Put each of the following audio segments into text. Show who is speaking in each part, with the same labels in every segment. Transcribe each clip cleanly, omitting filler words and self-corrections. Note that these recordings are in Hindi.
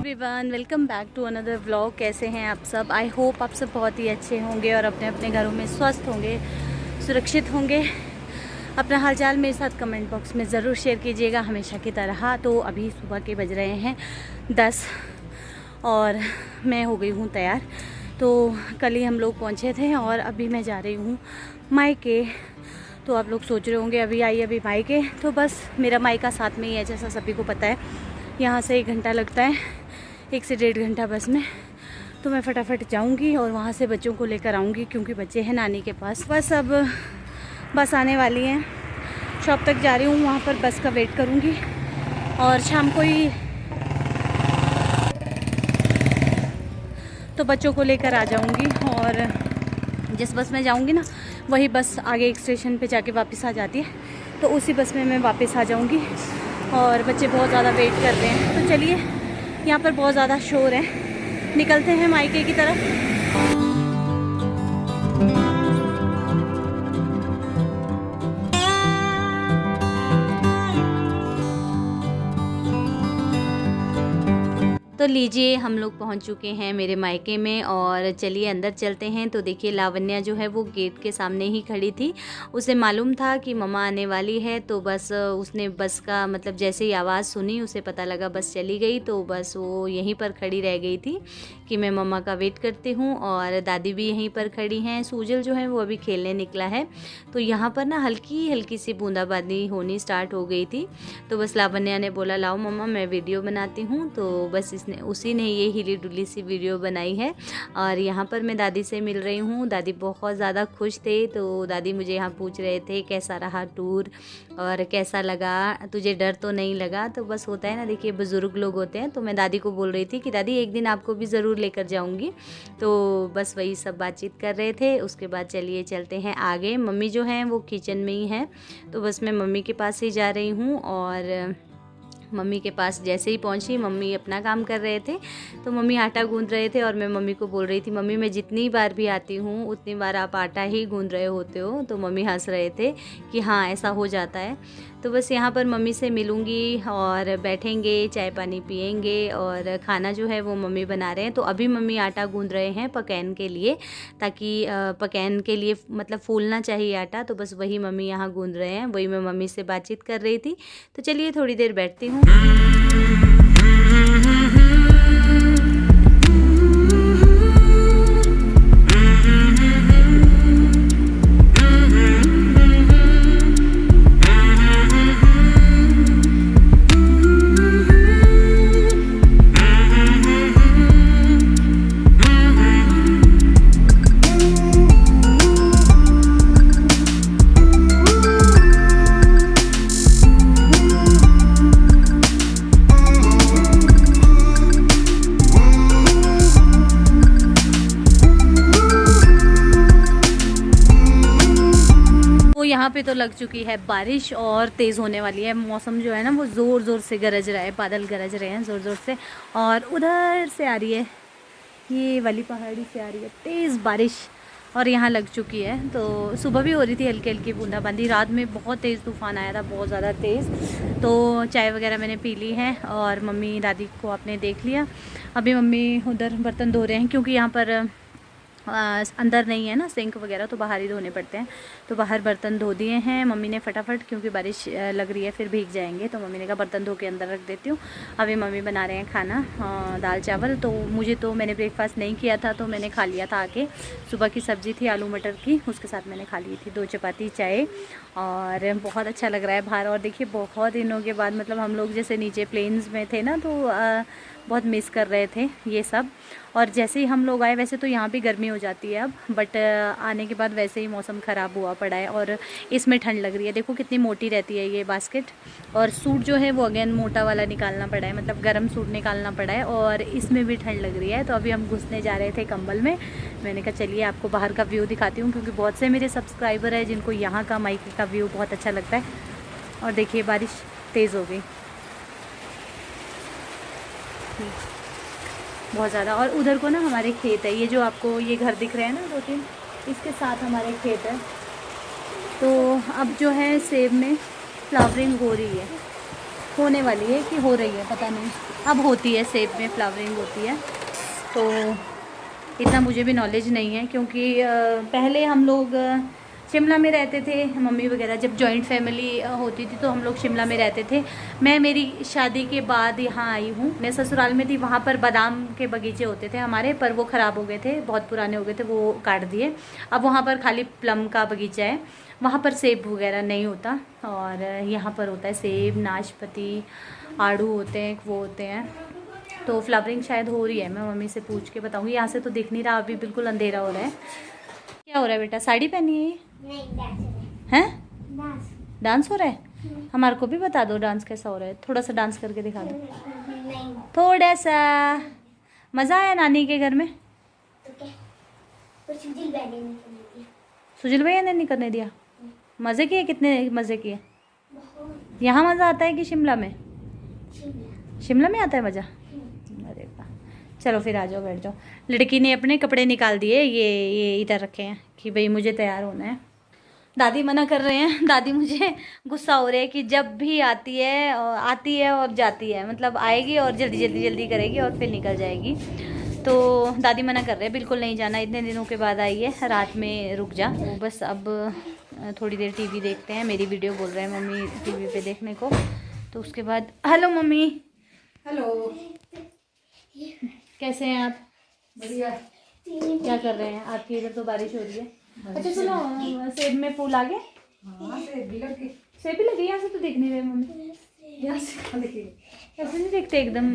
Speaker 1: Everyone, welcome back to another vlog. कैसे हैं आप सब? आई होप आप सब बहुत ही अच्छे होंगे और अपने अपने घरों में स्वस्थ होंगे, सुरक्षित होंगे। अपना हालचाल मेरे साथ कमेंट बॉक्स में ज़रूर शेयर कीजिएगा हमेशा की तरह। तो अभी सुबह के बज रहे हैं 10 और मैं हो गई हूँ तैयार। तो कल ही हम लोग पहुँचे थे और अभी मैं जा रही हूँ मायके। तो आप लोग सोच रहे होंगे अभी आई अभी मायके, तो बस मेरा मायका साथ में ही है, जैसा सभी को पता है। यहाँ से 1 घंटा लगता है, 1 से 1.5 घंटा बस में। तो मैं फटाफट जाऊँगी और वहाँ से बच्चों को लेकर आऊँगी क्योंकि बच्चे हैं नानी के पास। बस अब बस आने वाली हैं, शॉप तक जा रही हूँ, वहाँ पर बस का वेट करूँगी और शाम को ही तो बच्चों को लेकर आ जाऊँगी। और जिस बस में जाऊँगी ना वही बस आगे एक स्टेशन पे जाके वापस आ जाती है, तो उसी बस में मैं वापस आ जाऊँगी। और बच्चे बहुत ज़्यादा वेट कर रहे हैं, तो चलिए, यहाँ पर बहुत ज़्यादा शोर है, निकलते हैं मायके की तरफ। तो लीजिए, हम लोग पहुंच चुके हैं मेरे मायके में और चलिए अंदर चलते हैं। तो देखिए, लावण्या जो है वो गेट के सामने ही खड़ी थी। उसे मालूम था कि मम्मा आने वाली है, तो बस उसने बस का मतलब जैसे ही आवाज़ सुनी उसे पता लगा बस चली गई, तो बस वो यहीं पर खड़ी रह गई थी कि मैं मम्मा का वेट करती हूँ। और दादी भी यहीं पर खड़ी हैं। सूजल जो है वो अभी खेलने निकला है, तो यहाँ पर ना हल्की हल्की सी बूंदाबांदी होनी स्टार्ट हो गई थी। तो बस लावण्या ने बोला लाओ मम्मा मैं वीडियो बनाती हूँ, तो बस उसी ने ये हिली डुली सी वीडियो बनाई है। और यहाँ पर मैं दादी से मिल रही हूँ। दादी बहुत ज़्यादा खुश थे, तो दादी मुझे यहाँ पूछ रहे थे कैसा रहा टूर और कैसा लगा, तुझे डर तो नहीं लगा। तो बस होता है ना, देखिए बुज़ुर्ग लोग होते हैं, तो मैं दादी को बोल रही थी कि दादी एक दिन आपको भी ज़रूर लेकर जाऊँगी। तो बस वही सब बातचीत कर रहे थे। उसके बाद चलिए चलते हैं आगे। मम्मी जो हैं वो किचन में ही हैं, तो बस मैं मम्मी के पास ही जा रही हूँ। और मम्मी के पास जैसे ही पहुंची, मम्मी अपना काम कर रहे थे, तो मम्मी आटा गूंद रहे थे। और मैं मम्मी को बोल रही थी मम्मी मैं जितनी बार भी आती हूँ उतनी बार आप आटा ही गूंद रहे होते हो। तो मम्मी हंस रहे थे कि हाँ ऐसा हो जाता है। तो बस यहाँ पर मम्मी से मिलूँगी और बैठेंगे, चाय पानी पियेंगे। और खाना जो है वो मम्मी बना रहे हैं। तो अभी मम्मी आटा गूंद रहे हैं पकैन के लिए, ताकि पकैन के लिए मतलब फूलना चाहिए आटा, तो बस वही मम्मी यहाँ गूंद रहे हैं। वही मैं मम्मी से बातचीत कर रही थी। तो चलिए थोड़ी देर बैठती हूँ। यहाँ पे तो लग चुकी है बारिश और तेज़ होने वाली है। मौसम जो है ना वो ज़ोर ज़ोर से गरज रहा है, बादल गरज रहे हैं ज़ोर ज़ोर से। और उधर से आ रही है, ये वाली पहाड़ी से आ रही है तेज़ बारिश, और यहाँ लग चुकी है। तो सुबह भी हो रही थी हल्की हल्की बूंदाबांदी, रात में बहुत तेज़ तूफ़ान आया था, बहुत ज़्यादा तेज़। तो चाय वगैरह मैंने पी ली है और मम्मी दादी को आपने देख लिया। अभी मम्मी उधर बर्तन धो रहे हैं क्योंकि यहाँ पर अंदर नहीं है ना सिंक वगैरह, तो बाहर ही धोने पड़ते हैं। तो बाहर बर्तन धो दिए हैं मम्मी ने फटाफट, क्योंकि बारिश लग रही है फिर भीग जाएंगे। तो मम्मी ने कहा बर्तन धो के अंदर रख देती हूँ। अभी मम्मी बना रहे हैं खाना, दाल चावल। तो मुझे तो मैंने ब्रेकफास्ट नहीं किया था, तो मैंने खा लिया था आके। सुबह की सब्ज़ी थी आलू मटर की, उसके साथ मैंने खा ली थी 2 चपाती चाय। और बहुत अच्छा लग रहा है बाहर। और देखिए बहुत दिनों के बाद, मतलब हम लोग जैसे नीचे प्लेन्स में थे ना, तो बहुत मिस कर रहे थे ये सब। और जैसे ही हम लोग आए, वैसे तो यहाँ भी गर्मी हो जाती है अब, बट आने के बाद वैसे ही मौसम ख़राब हुआ पड़ा है और इसमें ठंड लग रही है। देखो कितनी मोटी रहती है ये बास्केट। और सूट जो है वो अगेन मोटा वाला निकालना पड़ा है, मतलब गर्म सूट निकालना पड़ा है, और इसमें भी ठंड लग रही है। तो अभी हम घुसने जा रहे थे कंबल में। मैंने कहा चलिए आपको बाहर का व्यू दिखाती हूँ, क्योंकि बहुत से मेरे सब्सक्राइबर हैं जिनको यहाँ का मायके का व्यू बहुत अच्छा लगता है। और देखिए बारिश तेज़ हो गई बहुत ज़्यादा। और उधर को ना हमारे खेत है, ये जो आपको ये घर दिख रहे हैं ना 2-3, इसके साथ हमारे खेत है। तो अब जो है सेब में फ्लावरिंग हो रही है, होने वाली है कि हो रही है पता नहीं। अब होती है सेब में फ्लावरिंग होती है, तो इतना मुझे भी नॉलेज नहीं है क्योंकि पहले हम लोग शिमला में रहते थे, मम्मी वगैरह जब जॉइंट फैमिली होती थी तो हम लोग शिमला में रहते थे। मैं मेरी शादी के बाद यहाँ आई हूँ, मैं ससुराल में थी, वहाँ पर बादाम के बगीचे होते थे हमारे, पर वो ख़राब हो गए थे, बहुत पुराने हो गए थे, वो काट दिए। अब वहाँ पर खाली प्लम का बगीचा है, वहाँ पर सेब वगैरह नहीं होता, और यहाँ पर होता है सेब, नाशपाती, आड़ू होते हैं, वो होते हैं। तो फ्लावरिंग शायद हो रही है, मैं मम्मी से पूछ के बताऊँगी। यहाँ से तो दिख नहीं रहा, अभी बिल्कुल अंधेरा हो रहा है। क्या हो रहा है बेटा, साड़ी पहनी है ये? हैं? डांस हो रहा है? हमारे को भी बता दो डांस कैसा हो रहा है, थोड़ा सा डांस करके दिखा दो। थोड़ा सा। मज़ा आया नानी के घर में? सुजल भैया ने नहीं करने दिया? मज़े किए? कितने मज़े किए? यहाँ मज़ा आता है कि शिमला में? शिमला में आता है मज़ा? अरे वाह, चलो फिर आ जाओ, बैठ जाओ। लड़की ने अपने कपड़े निकाल दिए, ये इधर रखे हैं कि भाई मुझे तैयार होना है। दादी मना कर रहे हैं, दादी मुझे गुस्सा हो रहा है कि जब भी आती है और जाती है, मतलब आएगी और जल्दी करेगी और फिर निकल जाएगी। तो दादी मना कर रहे हैं, बिल्कुल नहीं जाना, इतने दिनों के बाद आई है, रात में रुक जा। तो बस अब थोड़ी देर टीवी देखते हैं, मेरी वीडियो बोल रहे हैं मम्मी टीवी पे देखने को, तो उसके बाद। Hello mummy.
Speaker 2: हेलो,
Speaker 1: कैसे हैं आप?
Speaker 2: बढ़िया।
Speaker 1: क्या कर रहे हैं? आपकी इधर तो बारिश हो रही है। अच्छा सुनो, सेब में फूल आ गए?
Speaker 2: हाँ, सेब भी लगे।
Speaker 1: सेब भी लगे? यहाँ से तो दिख नहीं रहे मम्मी,
Speaker 2: यहाँ से लगे।
Speaker 1: ऐसे नहीं दिखते एकदम।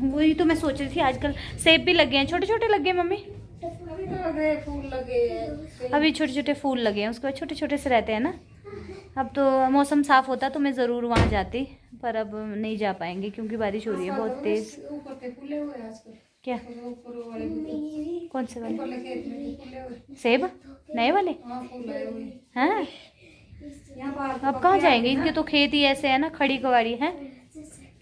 Speaker 1: वही तो मैं सोच रही थी, आजकल सेब भी लगे हैं, छोटे छोटे लगे हैं मम्मी।
Speaker 2: अभी तो लगे, फूल लगे।
Speaker 1: अभी छोटे छोटे फूल लगे हैं, उसके बाद छोटे छोटे से रहते हैं ना। अब तो मौसम साफ़ होता तो मैं ज़रूर वहाँ जाती, पर अब नहीं जा पाएंगे क्योंकि बारिश हो रही है बहुत तेज़।
Speaker 2: ऊपर के फूले हुए आजकल।
Speaker 1: क्या?
Speaker 2: ऊपर वाले भी
Speaker 1: कौन से वाले?
Speaker 2: ऊपर के खेत में भी फूले हुए।
Speaker 1: सेब नए वाले?
Speaker 2: हाँ, फूल आए हुए।
Speaker 1: हैं?
Speaker 2: यहाँ पार
Speaker 1: अब कहाँ जाएंगे, इनके तो खेत ही ऐसे है ना, खड़ी कवाड़ी है।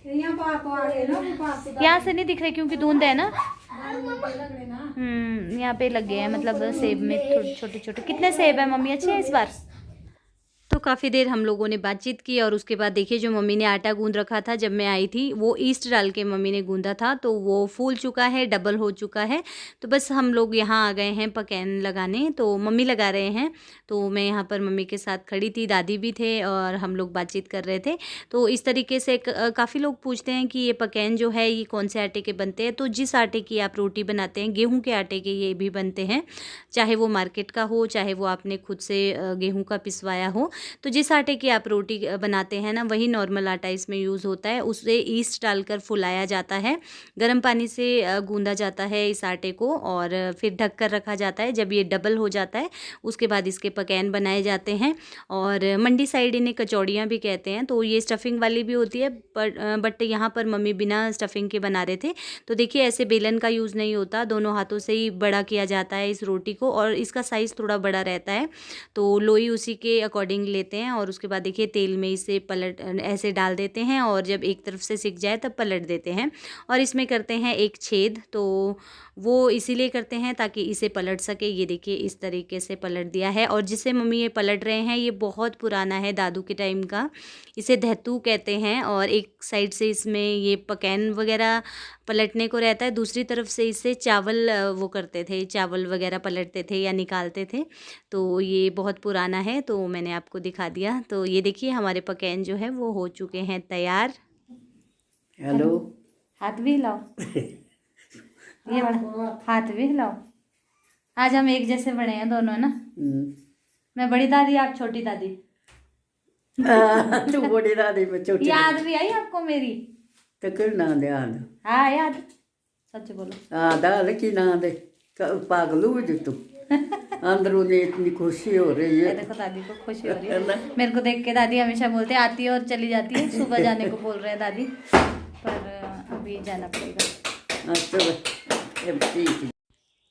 Speaker 2: यहाँ पार तो आ गए ना, पास से
Speaker 1: यहाँ से नहीं दिख रहे क्योंकि धुंध है ना।
Speaker 2: लग रहे ना।
Speaker 1: यहाँ पे लग गए हैं, मतलब सेब में छोटे छोटे। कितने सेब है मम्मी अच्छे हैं इस बार? तो काफ़ी देर हम लोगों ने बातचीत की और उसके बाद देखिए जो मम्मी ने आटा गूंद रखा था जब मैं आई थी, वो ईस्ट डाल के मम्मी ने गूंदा था, तो वो फूल चुका है, डबल हो चुका है। तो बस हम लोग यहाँ आ गए हैं पकैन लगाने, तो मम्मी लगा रहे हैं, तो मैं यहाँ पर मम्मी के साथ खड़ी थी, दादी भी थे और हम लोग बातचीत कर रहे थे। तो इस तरीके से काफ़ी लोग पूछते हैं कि ये पकैन जो है ये कौन से आटे के बनते हैं। तो जिस आटे की आप रोटी बनाते हैं, गेहूँ के आटे के ये भी बनते हैं, चाहे वो मार्केट का हो, चाहे वो आपने खुद से गेहूँ का पिसवाया हो। तो जिस आटे की आप रोटी बनाते हैं ना, वही नॉर्मल आटा इसमें यूज़ होता है। उसे ईस्ट डालकर फुलाया जाता है, गर्म पानी से गूंदा जाता है इस आटे को और फिर ढक कर रखा जाता है। जब ये डबल हो जाता है उसके बाद इसके पकैन बनाए जाते हैं, और मंडी साइड इन्हें कचौड़ियाँ भी कहते हैं। तो ये स्टफिंग वाली भी होती है, बट यहाँ पर मम्मी बिना स्टफिंग के बना रहे थे। तो देखिए ऐसे बेलन का यूज़ नहीं होता, दोनों हाथों से ही बड़ा किया जाता है इस रोटी को, और इसका साइज़ थोड़ा बड़ा रहता है, तो लोई उसी के अकॉर्डिंग लेते हैं। और उसके बाद देखिए तेल में इसे पलट ऐसे डाल देते हैं, और जब एक तरफ से सिक जाए तब पलट देते हैं, और इसमें करते हैं एक छेद। तो वो इसीलिए करते हैं ताकि इसे पलट सके। ये देखिए इस तरीके से पलट दिया है, और जिसे मम्मी ये पलट रहे हैं ये बहुत पुराना है, दादू के टाइम का, इसे धैतू कहते हैं। और एक साइड से इसमें ये पकैन वगैरह पलटने को रहता है, दूसरी तरफ से इससे चावल वो करते थे, चावल वगैरह पलटते थे या निकालते थे। तो ये बहुत पुराना है, तो मैंने आपको दिखा दिया। तो ये देखिए हमारे पकैन जो है वो हो चुके हैं तैयार।
Speaker 3: हेलो,
Speaker 1: हाथ भी हिलाओ, ये बड़ा हाथ भी हिलाओ। आज हम एक जैसे बने हैं दोनों ना। मैं बड़ी दादी, आप छोटी दादी।
Speaker 3: तू बड़ी दादी में छोटी।
Speaker 1: याद भी आई आपको मेरी?
Speaker 3: तो क्यों ना दे याद?
Speaker 1: हाँ याद, सच बोलो।
Speaker 3: हाँ दाद की ना दे, पागल हो जो तू। अंदरों ने इतनी खुशी हो रही है।
Speaker 1: देखो दादी को खुशी हो रही है, मेरे को देख के दादी हमेशा बोलते हैं आती है और चली जाती है। सुबह जाने को बोल रहे हैं दादी, पर अभी जाना पड़ेगा।
Speaker 3: अच्छा ठीक है।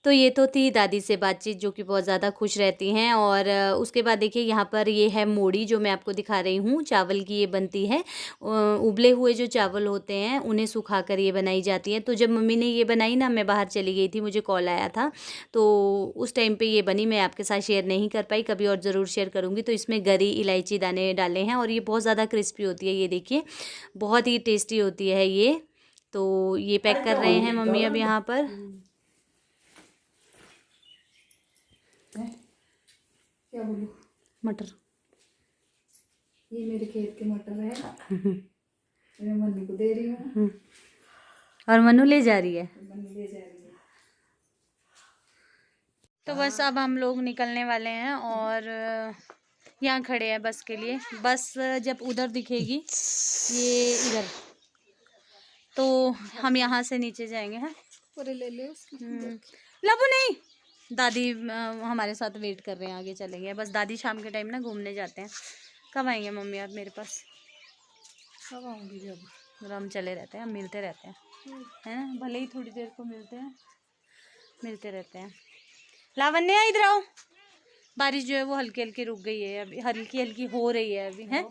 Speaker 1: तो ये तो थी दादी से बातचीत, जो कि बहुत ज़्यादा खुश रहती हैं। और उसके बाद देखिए यहाँ पर ये है मोड़ी, जो मैं आपको दिखा रही हूँ। चावल की ये बनती है, उबले हुए जो चावल होते हैं उन्हें सुखाकर ये बनाई जाती है। तो जब मम्मी ने ये बनाई ना, मैं बाहर चली गई थी, मुझे कॉल आया था, तो उस टाइम पे ये बनी। मैं आपके साथ शेयर नहीं कर पाई, कभी और ज़रूर शेयर करूँगी। तो इसमें गरी इलायची दाने डाले हैं और ये बहुत ज़्यादा क्रिस्पी होती है। ये देखिए बहुत ही टेस्टी होती है ये। तो ये पैक कर रहे हैं मम्मी अब यहाँ पर।
Speaker 2: क्या बोलूं,
Speaker 1: मटर।
Speaker 2: ये मेरे खेत के मटर है, मैं मन्नू को दे रही हूँ,
Speaker 1: और मनु ले जा रही है।
Speaker 2: मन्नू ले जा रही है।
Speaker 1: तो बस अब हम लोग निकलने वाले हैं और यहाँ खड़े हैं बस के लिए। बस जब उधर दिखेगी, ये इधर, तो हम यहाँ से नीचे जाएंगे। हैं
Speaker 2: पूरे ले ले
Speaker 1: लबू नहीं, दादी हमारे साथ वेट कर रहे हैं, आगे चलेंगे। बस दादी शाम के टाइम ना घूमने जाते हैं। कब आएंगे मम्मी आप मेरे पास?
Speaker 2: कब आऊँगी जब?
Speaker 1: और हम चले रहते हैं, हम मिलते रहते हैं, है ना? भले ही थोड़ी देर को मिलते रहते हैं। लावण्या इधर आओ। बारिश जो है वो हल्की हल्की रुक गई है, अभी हल्की हल्की हो रही है अभी, है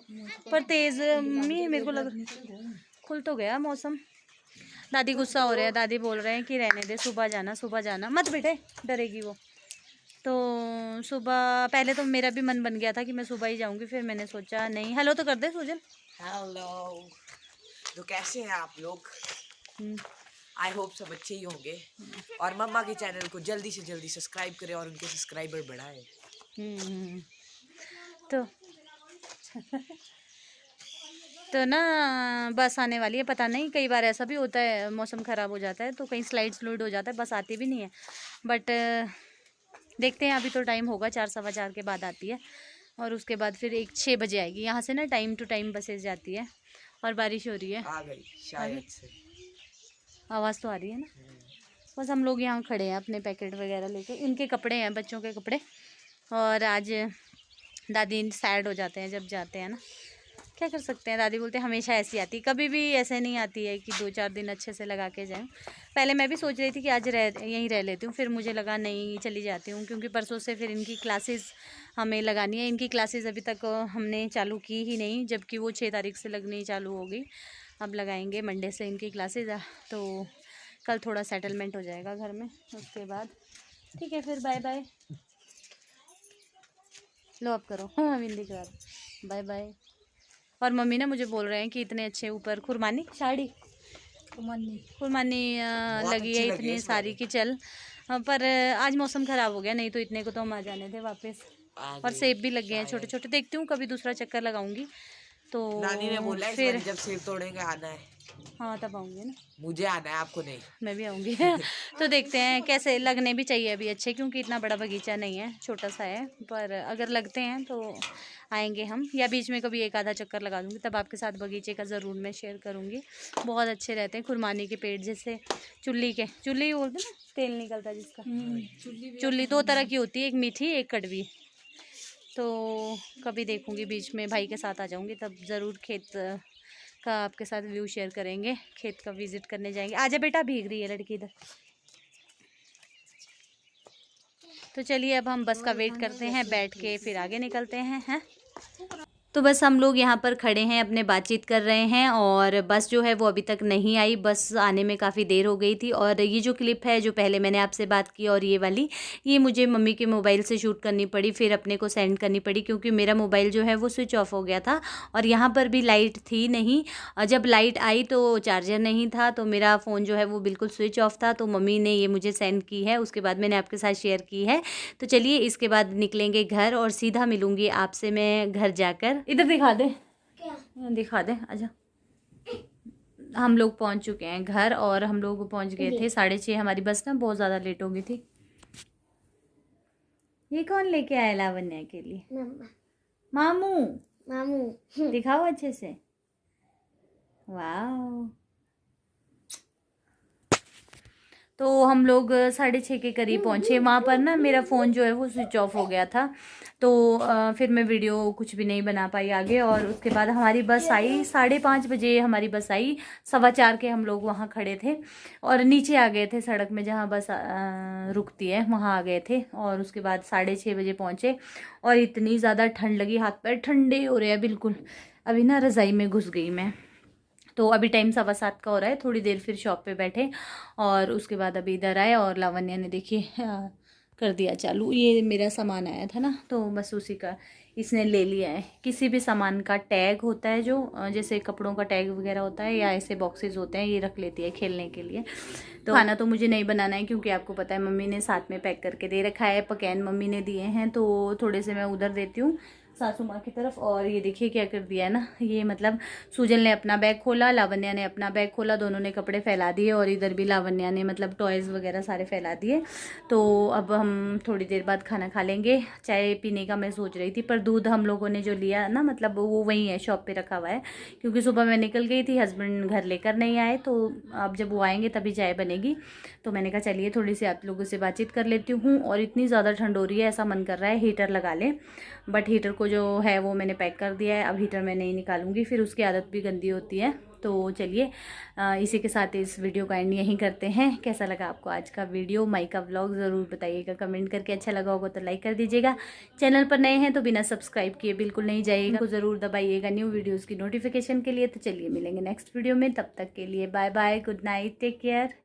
Speaker 1: पर तेज मम्मी मेरे को लग खुल तो गया मौसम। दादी गुस्सा हो रहा है, दादी बोल रहे हैं कि रहने दे, सुबह जाना मत बेटे, डरेगी वो। तो सुबह पहले तो मेरा भी मन बन गया था कि मैं सुबह ही जाऊंगी, फिर मैंने सोचा नहीं। हेलो तो कर दे सुजल।
Speaker 4: हेलो, तो कैसे हैं आप लोग? आई होप सब अच्छे ही होंगे। और मम्मा के चैनल को जल्दी से जल्दी सब्सक्राइब करें और उनके सब्सक्राइबर बढ़ाएं।
Speaker 1: तो ना बस आने वाली है, पता नहीं, कई बार ऐसा भी होता है, मौसम ख़राब हो जाता है तो कहीं स्लाइड हो जाता है, बस आती भी नहीं है। बट देखते हैं, अभी तो टाइम होगा, 4 सवा 4 के बाद आती है और उसके बाद फिर 6 बजे आएगी। यहाँ से ना टाइम टू टाइम बसेस जाती है। और बारिश हो रही है,
Speaker 4: आ गई शायद से,
Speaker 1: आवाज़ तो आ रही है ना। बस हम लोग यहाँ खड़े हैं अपने पैकेट वगैरह लेके। इनके कपड़े हैं, बच्चों के कपड़े। और आज दादी सैड हो जाते हैं जब जाते हैं ना, क्या कर सकते हैं। दादी बोलते हैं हमेशा ऐसी आती, कभी भी ऐसे नहीं आती है कि 2-4 दिन अच्छे से लगा के जाएं। पहले मैं भी सोच रही थी कि आज यहीं रह लेती हूँ, फिर मुझे लगा नहीं, चली जाती हूँ, क्योंकि परसों से फिर इनकी क्लासेस हमें लगानी है। इनकी क्लासेस अभी तक हमने चालू की ही नहीं, जबकि वो 6 तारीख से लगनी चालू हो गई। अब लगाएंगे मंडे से इनकी क्लासेस, तो कल थोड़ा सेटलमेंट हो जाएगा घर में। उसके बाद ठीक है, फिर बाय बाय। लो आप करो, हाँ बिंदी के बाद बाय बाय। और मम्मी ना मुझे बोल रहे हैं कि इतने अच्छे ऊपर खुरमानी साड़ी खुरमानी लगी है इतनी सारी कि चल, पर आज मौसम ख़राब हो गया, नहीं तो इतने को तो हम आ जाने थे वापस। और सेब भी लग गए हैं छोटे छोटे, देखती हूँ कभी दूसरा चक्कर लगाऊंगी तो
Speaker 4: नानी ने बोला है
Speaker 1: फिर
Speaker 4: जब सेब तोड़ेंगे आना है।
Speaker 1: हाँ तब आऊँगी ना,
Speaker 4: मुझे आना है, आपको नहीं।
Speaker 1: मैं भी आऊँगी। तो देखते हैं, कैसे लगने भी चाहिए अभी अच्छे, क्योंकि इतना बड़ा बगीचा नहीं है, छोटा सा है, पर अगर लगते हैं तो आएंगे हम, या बीच में कभी एक आधा चक्कर लगा दूँगी, तब आपके साथ बगीचे का ज़रूर मैं शेयर करूँगी। बहुत अच्छे रहते हैं खुरमानी के पेड़, जैसे चुल्ली बोलते हैं ना, तेल निकलता है जिसका। चुल्ली 2 तरह की होती है, एक मीठी एक कड़वी। तो कभी देखूँगी, बीच में भाई के साथ आ जाऊँगी, तब ज़रूर खेत का आपके साथ व्यू शेयर करेंगे। खेत का विजिट करने जाएंगे। आजा बेटा, भीग रही है लड़की इधर। तो चलिए अब हम बस का वेट करते हैं, बैठ के फिर आगे निकलते हैं। तो बस हम लोग यहाँ पर खड़े हैं, अपने बातचीत कर रहे हैं, और बस जो है वो अभी तक नहीं आई। बस आने में काफ़ी देर हो गई थी। और ये जो क्लिप है, जो पहले मैंने आपसे बात की, और ये वाली, ये मुझे मम्मी के मोबाइल से शूट करनी पड़ी, फिर अपने को सेंड करनी पड़ी, क्योंकि मेरा मोबाइल जो है वो स्विच ऑफ हो गया था। और यहाँ पर भी लाइट थी नहीं, जब लाइट आई तो चार्जर नहीं था, तो मेरा फ़ोन जो है वो बिल्कुल स्विच ऑफ था। तो मम्मी ने ये मुझे सेंड की है, उसके बाद मैंने आपके साथ शेयर की है। तो चलिए इसके बाद निकलेंगे घर, और सीधा मिलूँगी आपसे मैं घर जाकर। इधर दिखा दे, क्या दिखा दे, आजा। हम लोग पहुंच चुके हैं घर, और हम लोग पहुंच गए थे 6:30। हमारी बस ना बहुत ज़्यादा लेट हो गई थी। ये कौन लेके आया लावण्या के लिए? मामू दिखाओ अच्छे से। वाह। तो हम लोग 6:30 के करीब पहुँचे। वहाँ पर ना मेरा फ़ोन जो है वो स्विच ऑफ हो गया था, तो फिर मैं वीडियो कुछ भी नहीं बना पाई आगे। और उसके बाद हमारी बस आई 5:30 बजे, हमारी बस आई 4:15 के हम लोग वहाँ खड़े थे और नीचे आ गए थे सड़क में जहाँ बस रुकती है, वहाँ आ गए थे। और उसके बाद 6:30 बजे पहुँचे और इतनी ज़्यादा ठंड लगी, हाथ पैर ठंडे हो रहे हैं बिल्कुल। अभी ना रज़ाई में घुस गई मैं। तो अभी टाइम 7:15 का हो रहा है, थोड़ी देर फिर शॉप पे बैठे और उसके बाद अभी इधर आए और लावण्या ने देखिए कर दिया चालू। ये मेरा सामान आया था ना, तो बस उसी का इसने ले लिया है। किसी भी सामान का टैग होता है जो जैसे कपड़ों का टैग वगैरह होता है या ऐसे बॉक्सेस होते हैं, ये रख लेती है खेलने के लिए। तो खाना तो मुझे नहीं बनाना है क्योंकि आपको पता है मम्मी ने साथ में पैक करके दे रखा है, पकैन मम्मी ने दिए हैं, तो थोड़े से मैं उधर देती हूँ सासू माँ की तरफ। और ये देखिए क्या कर दिया है ना, ये मतलब सूजल ने अपना बैग खोला, लावण्या ने अपना बैग खोला, दोनों ने कपड़े फैला दिए और इधर भी लावण्या ने मतलब टॉयज़ वगैरह सारे फैला दिए। तो अब हम थोड़ी देर बाद खाना खा लेंगे। चाय पीने का मैं सोच रही थी, पर दूध हम लोगों ने जो लिया ना मतलब वो वहीं है, शॉप पे रखा हुआ है, क्योंकि सुबह मैं निकल गई थी, हस्बैंड घर लेकर नहीं आए, तो अब जब वो आएंगे तभी चाय बनेगी। तो मैंने कहा चलिए थोड़ी सी आप लोगों से बातचीत कर लेती हूँ। और इतनी ज़्यादा ठंड हो रही है, ऐसा मन कर रहा है हीटर लगा लें, बट हीटर को जो है वो मैंने पैक कर दिया है। अब हीटर मैं नहीं निकालूंगी, फिर उसकी आदत भी गंदी होती है। तो चलिए इसी के साथ इस वीडियो का एंड यहीं करते हैं। कैसा लगा आपको आज का वीडियो, माई का व्लॉग, ज़रूर बताइएगा कमेंट करके। अच्छा लगा होगा तो लाइक कर दीजिएगा। चैनल पर नए हैं तो बिना सब्सक्राइब किए बिल्कुल नहीं जाइएगा, तो ज़रूर दबाइएगा न्यू वीडियोज़ की नोटिफिकेशन के लिए। तो चलिए मिलेंगे नेक्स्ट वीडियो में, तब तक के लिए bye bye, good night, take care.